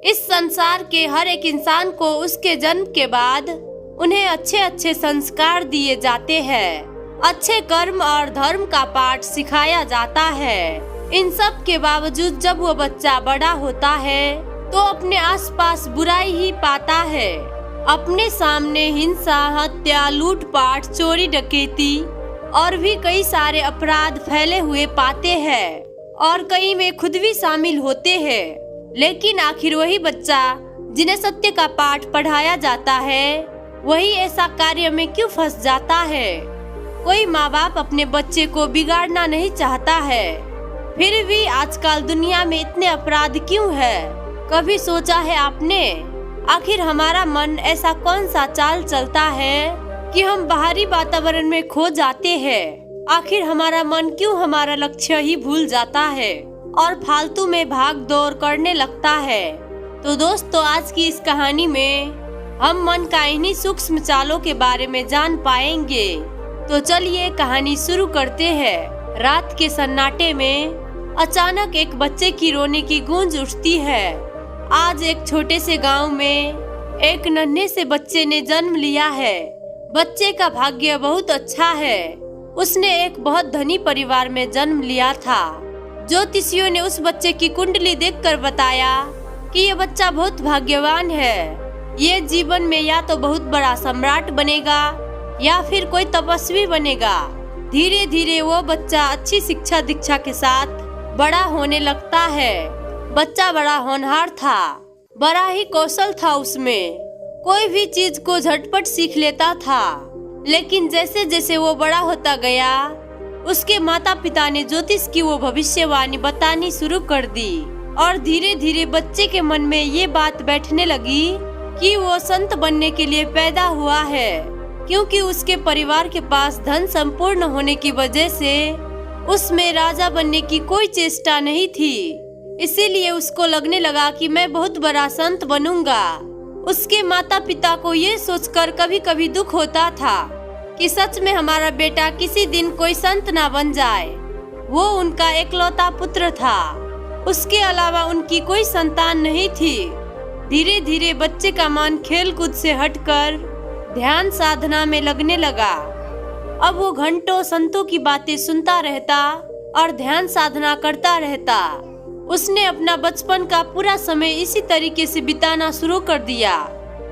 इस संसार के हर एक इंसान को उसके जन्म के बाद उन्हें अच्छे अच्छे संस्कार दिए जाते हैं, अच्छे कर्म और धर्म का पाठ सिखाया जाता है। इन सब के बावजूद जब वो बच्चा बड़ा होता है तो अपने आसपास बुराई ही पाता है। अपने सामने हिंसा, हत्या, लूटपाट, चोरी, डकैती और भी कई सारे अपराध फैले हुए पाते हैं और कई में खुद भी शामिल होते हैं। लेकिन आखिर वही बच्चा जिन्हें सत्य का पाठ पढ़ाया जाता है वही ऐसा कार्य में क्यों फंस जाता है? कोई माँ बाप अपने बच्चे को बिगाड़ना नहीं चाहता है, फिर भी आजकल दुनिया में इतने अपराध क्यों है? कभी सोचा है आपने? आखिर हमारा मन ऐसा कौन सा चाल चलता है कि हम बाहरी वातावरण में खो जाते हैं? आखिर हमारा मन क्यों हमारा लक्ष्य ही भूल जाता है और फालतू में भाग दौड़ करने लगता है? तो दोस्तों, आज की इस कहानी में हम मन का इन्हीं सूक्ष्म चालों के बारे में जान पाएंगे। तो चलिए कहानी शुरू करते हैं। रात के सन्नाटे में अचानक एक बच्चे की रोने की गूंज उठती है। आज एक छोटे से गांव में एक नन्हे से बच्चे ने जन्म लिया है। बच्चे का भाग्य बहुत अच्छा है। उसने एक बहुत धनी परिवार में जन्म लिया था। ज्योतिषियों ने उस बच्चे की कुंडली देखकर बताया कि ये बच्चा बहुत भाग्यवान है। ये जीवन में या तो बहुत बड़ा सम्राट बनेगा या फिर कोई तपस्वी बनेगा। धीरे धीरे वो बच्चा अच्छी शिक्षा दीक्षा के साथ बड़ा होने लगता है। बच्चा बड़ा होनहार था, बड़ा ही कौशल था उसमें। कोई भी चीज को झटपट सीख लेता था। लेकिन जैसे जैसे वो बड़ा होता गया उसके माता पिता ने ज्योतिष की वो भविष्यवाणी बतानी शुरू कर दी और धीरे धीरे बच्चे के मन में ये बात बैठने लगी कि वो संत बनने के लिए पैदा हुआ है, क्योंकि उसके परिवार के पास धन संपूर्ण होने की वजह से उसमें राजा बनने की कोई चेष्टा नहीं थी। इसीलिए उसको लगने लगा कि मैं बहुत बड़ा संत बनूंगा। उसके माता पिता को ये सोचकर कभी कभी दुख होता था कि सच में हमारा बेटा किसी दिन कोई संत ना बन जाए। वो उनका एकलौता पुत्र था, उसके अलावा उनकी कोई संतान नहीं थी। धीरे धीरे बच्चे का मन खेल कूद से हटकर ध्यान साधना में लगने लगा। अब वो घंटों संतों की बातें सुनता रहता और ध्यान साधना करता रहता। उसने अपना बचपन का पूरा समय इसी तरीके से बिताना शुरू कर दिया।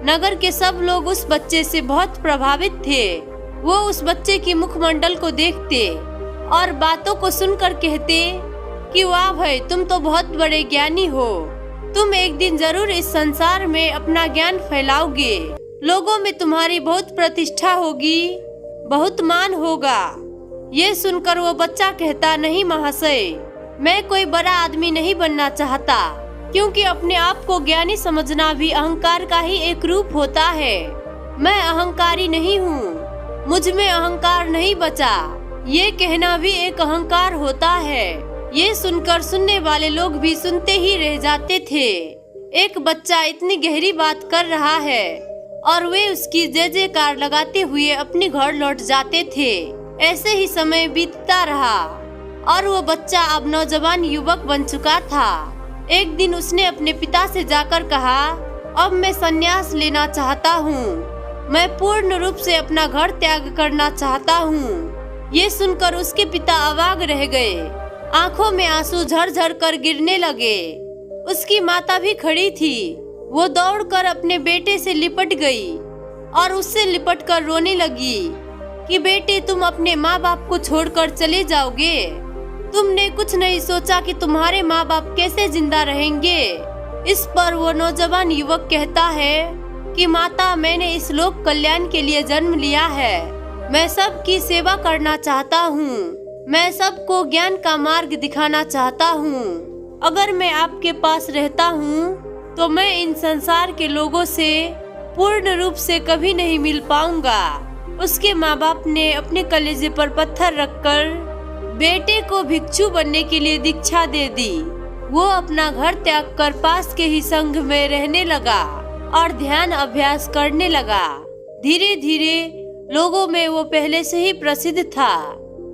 नगर के सब लोग उस बच्चे से बहुत प्रभावित थे। वो उस बच्चे की मुखमंडल को देखते और बातों को सुनकर कहते कि वाह भाई, तुम तो बहुत बड़े ज्ञानी हो। तुम एक दिन जरूर इस संसार में अपना ज्ञान फैलाओगे। लोगों में तुम्हारी बहुत प्रतिष्ठा होगी, बहुत मान होगा। ये सुनकर वो बच्चा कहता, नहीं महाशय, मैं कोई बड़ा आदमी नहीं बनना चाहता, क्योंकि अपने आप को ज्ञानी समझना भी अहंकार का ही एक रूप होता है। मैं अहंकारी नहीं हूँ, मुझ में अहंकार नहीं बचा। ये कहना भी एक अहंकार होता है। ये सुनकर सुनने वाले लोग भी सुनते ही रह जाते थे। एक बच्चा इतनी गहरी बात कर रहा है और वे उसकी जय जयकार लगाते हुए अपने घर लौट जाते थे। ऐसे ही समय बीतता रहा और वो बच्चा अब नौजवान युवक बन चुका था। एक दिन उसने अपने पिता से जाकर कहा, अब मैं संन्यास लेना चाहता हूँ। मैं पूर्ण रूप से अपना घर त्याग करना चाहता हूँ। ये सुनकर उसके पिता अवाक रह गए। आंखों में आंसू झरझर कर गिरने लगे। उसकी माता भी खड़ी थी। वो दौड़कर अपने बेटे से लिपट गई और उससे लिपटकर रोने लगी कि बेटे, तुम अपने माँ बाप को छोड़कर चले जाओगे। तुमने कुछ नहीं सोचा कि तुम्हारे माँ बाप कैसे जिंदा रहेंगे। इस पर वो नौजवान युवक कहता है कि माता, मैंने इस लोक कल्याण के लिए जन्म लिया है। मैं सबकी सेवा करना चाहता हूँ। मैं सबको ज्ञान का मार्ग दिखाना चाहता हूँ। अगर मैं आपके पास रहता हूँ तो मैं इन संसार के लोगों से पूर्ण रूप से कभी नहीं मिल पाऊंगा। उसके माँ बाप ने अपने कलेजे पर पत्थर रखकर बेटे को भिक्षु बनने के लिए दीक्षा दे दी। वो अपना घर त्याग कर पास के ही संघ में रहने लगा और ध्यान अभ्यास करने लगा। धीरे धीरे लोगों में वो पहले से ही प्रसिद्ध था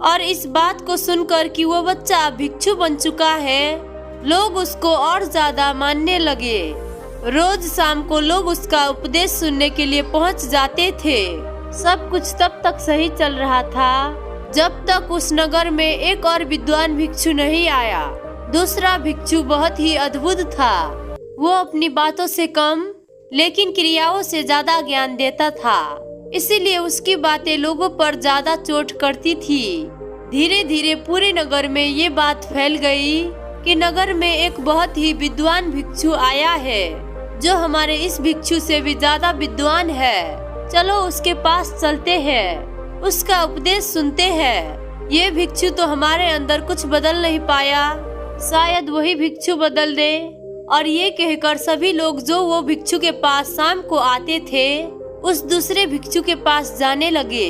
और इस बात को सुनकर कि वो बच्चा भिक्षु बन चुका है, लोग उसको और ज्यादा मानने लगे। रोज शाम को लोग उसका उपदेश सुनने के लिए पहुंच जाते थे। सब कुछ तब तक सही चल रहा था जब तक उस नगर में एक और विद्वान भिक्षु नहीं आया। दूसरा भिक्षु बहुत ही अद्भुत था। वो अपनी बातों से कम लेकिन क्रियाओं से ज्यादा ज्ञान देता था, इसीलिए उसकी बातें लोगों पर ज्यादा चोट करती थी। धीरे धीरे पूरे नगर में ये बात फैल गई कि नगर में एक बहुत ही विद्वान भिक्षु आया है, जो हमारे इस भिक्षु से भी ज्यादा विद्वान है। चलो उसके पास चलते हैं, उसका उपदेश सुनते हैं। ये भिक्षु तो हमारे अंदर कुछ बदल नहीं पाया, शायद वही भिक्षु बदल दे। और ये कहकर सभी लोग जो वो भिक्षु के पास शाम को आते थे, उस दूसरे भिक्षु के पास जाने लगे।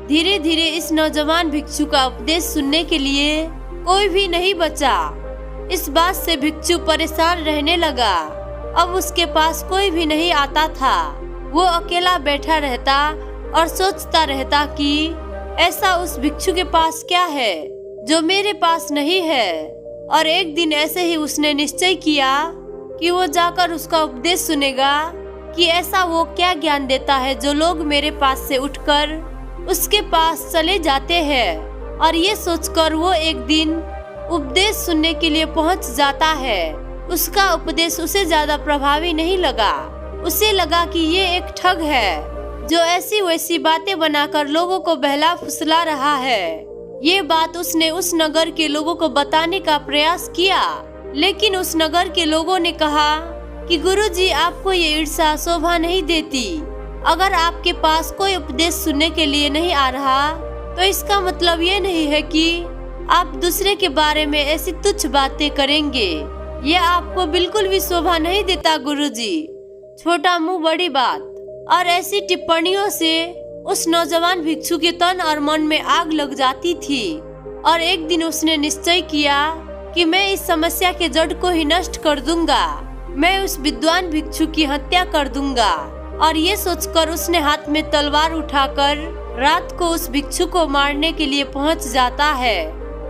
धीरे धीरे इस नौजवान भिक्षु का उपदेश सुनने के लिए कोई भी नहीं बचा। इस बात से भिक्षु परेशान रहने लगा। अब उसके पास कोई भी नहीं आता था। वो अकेला बैठा रहता और सोचता रहता कि ऐसा उस भिक्षु के पास क्या है जो मेरे पास नहीं है। और एक दिन ऐसे ही उसने निश्चय किया कि वो जाकर उसका उपदेश सुनेगा कि ऐसा वो क्या ज्ञान देता है जो लोग मेरे पास से उठकर उसके पास चले जाते हैं। और ये सोचकर वो एक दिन उपदेश सुनने के लिए पहुंच जाता है। उसका उपदेश उसे ज्यादा प्रभावी नहीं लगा। उसे लगा कि ये एक ठग है जो ऐसी वैसी बातें बनाकर लोगों को बहला फुसला रहा है। ये बात उसने उस नगर के लोगों को बताने का प्रयास किया, लेकिन उस नगर के लोगों ने कहा कि गुरुजी, आपको ये ईर्ष्या शोभा नहीं देती। अगर आपके पास कोई उपदेश सुनने के लिए नहीं आ रहा तो इसका मतलब ये नहीं है कि आप दूसरे के बारे में ऐसी तुच्छ बातें करेंगे। ये आपको बिल्कुल भी शोभा नहीं देता गुरुजी। छोटा मुंह बड़ी बात। और ऐसी टिप्पणियों से उस नौजवान भिक्षु के तन और मन में आग लग जाती थी। और एक दिन उसने निश्चय किया कि मैं इस समस्या के जड़ को ही नष्ट कर दूंगा। मैं उस विद्वान भिक्षु की हत्या कर दूंगा। और ये सोचकर उसने हाथ में तलवार उठाकर रात को उस भिक्षु को मारने के लिए पहुंच जाता है।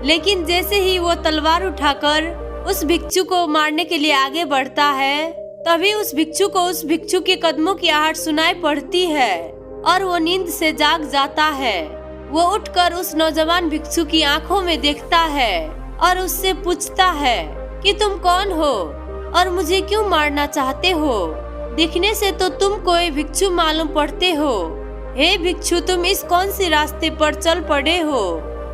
लेकिन जैसे ही वो तलवार उठाकर उस भिक्षु को मारने के लिए आगे बढ़ता है, तभी उस भिक्षु को उस भिक्षु के कदमों की आहट सुनाई पड़ती है और वो नींद से जाग जाता है। वो उठकर उस नौजवान भिक्षु की आंखों में देखता है और उससे पूछता है कि तुम कौन हो और मुझे क्यों मारना चाहते हो? दिखने से तो तुम कोई भिक्षु मालूम पड़ते हो। हे भिक्षु, तुम इस कौन से रास्ते पर चल पड़े हो?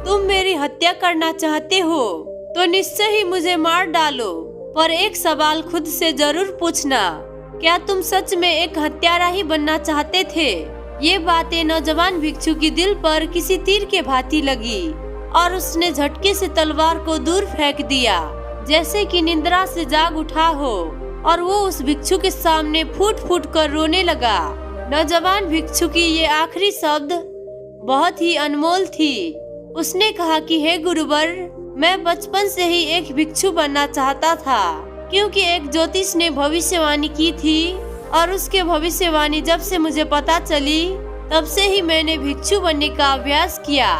तुम मेरी हत्या करना चाहते हो तो निश्चय ही मुझे मार डालो, पर एक सवाल खुद से जरूर पूछना, क्या तुम सच में एक हत्यारा ही बनना चाहते थे? ये बातें नौजवान भिक्षु की दिल पर किसी तीर के भांति लगी और उसने झटके से तलवार को दूर फेंक दिया, जैसे कि निद्रा से जाग उठा हो। और वो उस भिक्षु के सामने फूट फूट कर रोने लगा। नौजवान भिक्षु की ये आखिरी शब्द बहुत ही अनमोल थी। उसने कहा कि हे गुरुवर, मैं बचपन से ही एक भिक्षु बनना चाहता था, क्योंकि एक ज्योतिष ने भविष्यवाणी की थी और उसके भविष्यवाणी जब से मुझे पता चली, तब से ही मैंने भिक्षु बनने का अभ्यास किया।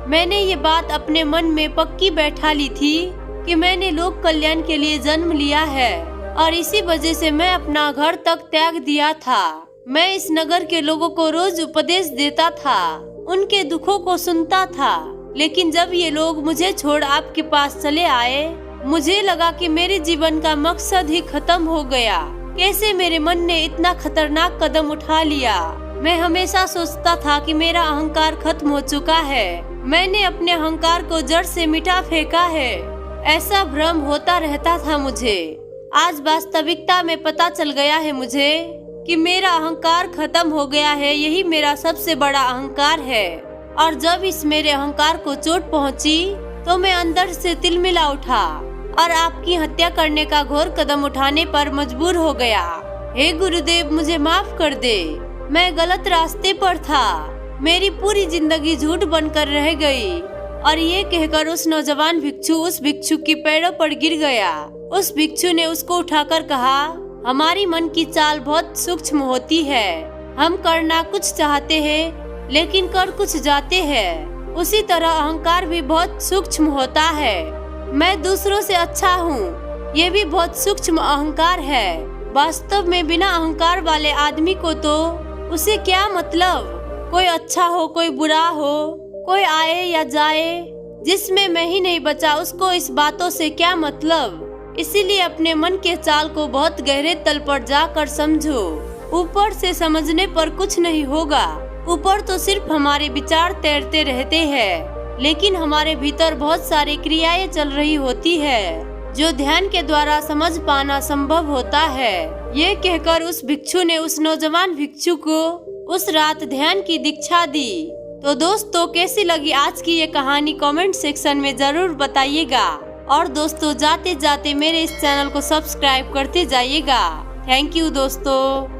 मैंने ये बात अपने मन में पक्की बैठा ली थी कि मैंने लोक कल्याण के लिए जन्म लिया है और इसी वजह से मैं अपना घर तक त्याग दिया था। मैं इस नगर के लोगों को रोज उपदेश देता था, उनके दुखों को सुनता था, लेकिन जब ये लोग मुझे छोड़ आपके पास चले आए, मुझे लगा कि मेरे जीवन का मकसद ही खत्म हो गया। कैसे मेरे मन ने इतना खतरनाक कदम उठा लिया? मैं हमेशा सोचता था कि मेरा अहंकार खत्म हो चुका है, मैंने अपने अहंकार को जड़ से मिटा फेंका है। ऐसा भ्रम होता रहता था मुझे। आज वास्तविकता में पता चल गया है मुझे कि मेरा अहंकार खत्म हो गया है। यही मेरा सबसे बड़ा अहंकार है। और जब इस मेरे अहंकार को चोट पहुंची तो मैं अंदर से तिलमिला उठा और आपकी हत्या करने का घोर कदम उठाने पर मजबूर हो गया। हे गुरुदेव, मुझे माफ कर दे। मैं गलत रास्ते पर था। मेरी पूरी जिंदगी झूठ बनकर रह गई। और ये कहकर उस नौजवान भिक्षु उस भिक्षु की पैरों पर गिर गया। उस भिक्षु ने उसको उठाकर कहा, हमारी मन की चाल बहुत सूक्ष्म होती है। हम करना कुछ चाहते हैं लेकिन कर कुछ जाते हैं। उसी तरह अहंकार भी बहुत सूक्ष्म होता है। मैं दूसरों से अच्छा हूँ, ये भी बहुत सूक्ष्म अहंकार है। वास्तव में बिना अहंकार वाले आदमी को तो उसे क्या मतलब, कोई अच्छा हो कोई बुरा हो, कोई आए या जाए, जिसमें मैं ही नहीं बचा उसको इस बातों से क्या मतलब। इसीलिए अपने मन के चाल को बहुत गहरे तल पर जाकर समझो। ऊपर से समझने पर कुछ नहीं होगा, ऊपर तो सिर्फ हमारे विचार तैरते रहते हैं, लेकिन हमारे भीतर बहुत सारी क्रियाएं चल रही होती है जो ध्यान के द्वारा समझ पाना संभव होता है। ये कहकर उस भिक्षु ने उस नौजवान भिक्षु को उस रात ध्यान की दीक्षा दी। तो दोस्तों, कैसी लगी आज की ये कहानी कमेंट सेक्शन में जरूर बताइएगा। और दोस्तों, जाते जाते मेरे इस चैनल को सब्सक्राइब करते जाइएगा। थैंक यू दोस्तों।